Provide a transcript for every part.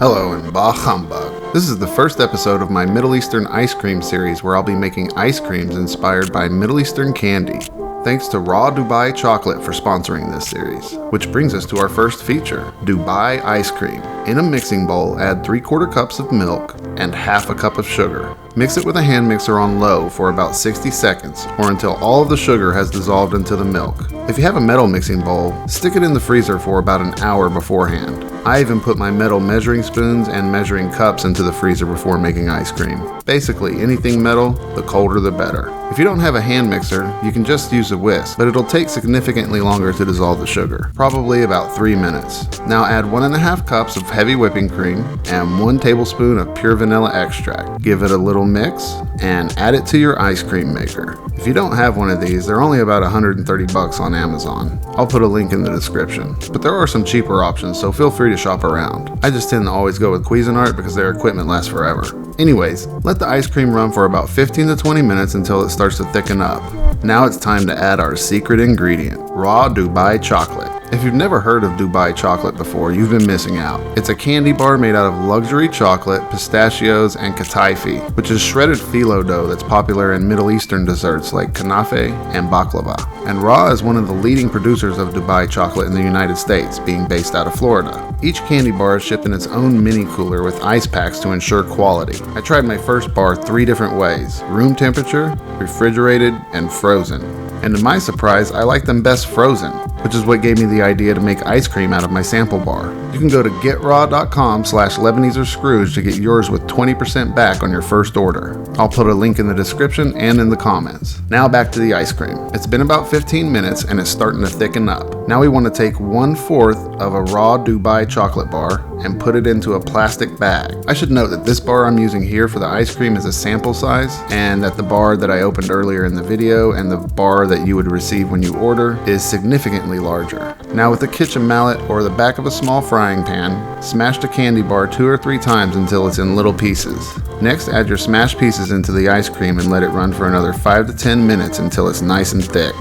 Hello and bah humbug. This is the first episode of my Middle Eastern ice cream series where I'll be making ice creams inspired by Middle Eastern candy. Thanks to Rah Dubai Chocolate for sponsoring this series. Which brings us to our first feature, Dubai ice cream. In a mixing bowl, add 3/4 cups of milk and half a cup of sugar. Mix it with a hand mixer on low for about 60 seconds or until all of the sugar has dissolved into the milk. If you have a metal mixing bowl, stick it in the freezer for about an hour beforehand. I even put my metal measuring spoons and measuring cups into the freezer before making ice cream. Basically, anything metal, the colder the better. If you don't have a hand mixer, you can just use a whisk, but it'll take significantly longer to dissolve the sugar, probably about 3 minutes. Now add 1.5 cups of heavy whipping cream and 1 tablespoon of pure vanilla extract. Give it a little mix and add it to your ice cream maker. If you don't have one of these, they're only about $130 on Amazon. I'll put a link in the description, but there are some cheaper options, so feel free to shop around. I just tend to always go with Cuisinart because their equipment lasts forever. Anyways, let the ice cream run for about 15 to 20 minutes until it starts to thicken up. Now it's time to add our secret ingredient, Rah Dubai Chocolate. If you've never heard of Dubai chocolate before, you've been missing out. It's a candy bar made out of luxury chocolate, pistachios, and kataifi, which is shredded phyllo dough that's popular in Middle Eastern desserts like kanafe and baklava. And Rah is one of the leading producers of Dubai chocolate in the United States, being based out of Florida. Each candy bar is shipped in its own mini cooler with ice packs to ensure quality. I tried my first bar 3 different ways: room temperature, refrigerated, and frozen. And to my surprise, I like them best frozen, which is what gave me the idea to make ice cream out of my sample bar. You can go to getraw.com/LebaneseOrScrooge to get yours with 20% back on your first order. I'll put a link in the description and in the comments. Now back to the ice cream. It's been about 15 minutes and it's starting to thicken up. Now we want to take 1/4 of a Rah Dubai chocolate bar and put it into a plastic bag. I should note that this bar I'm using here for the ice cream is a sample size, and that the bar that I opened earlier in the video and the bar that you would receive when you order is significantly larger. Now with a kitchen mallet or the back of a small frying pan, smash the candy bar 2 or 3 times until it's in little pieces. Next, add your smashed pieces into the ice cream and let it run for another 5 to 10 minutes until it's nice and thick.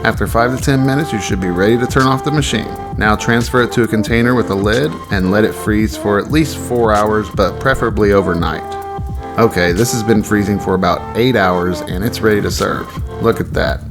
After 5 to 10 minutes, you should be ready to turn off the machine. Now transfer it to a container with a lid and let it freeze for at least 4 hours, but preferably overnight. Okay, this has been freezing for about 8 hours and it's ready to serve. Look at that.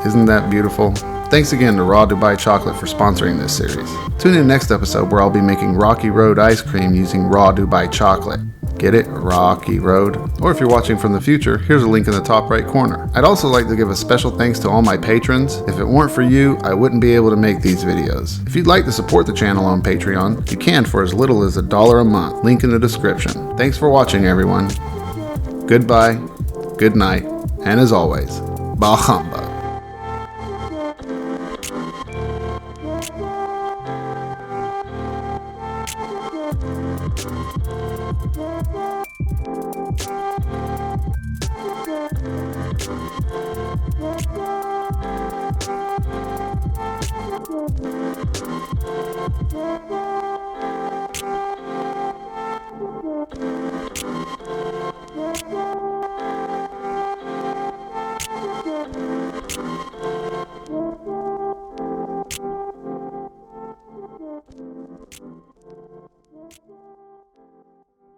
Isn't that beautiful? Thanks again to Rah Dubai Chocolate for sponsoring this series. Tune in next episode where I'll be making Rocky Road ice cream using Rah Dubai Chocolate. Get it? Rocky Road? Or if you're watching from the future, here's a link in the top right corner. I'd also like to give a special thanks to all my patrons. If it weren't for you, I wouldn't be able to make these videos. If you'd like to support the channel on Patreon, you can for as little as $1 a month. Link in the description. Thanks for watching, everyone. Goodbye, good night, and as always, bah humbug.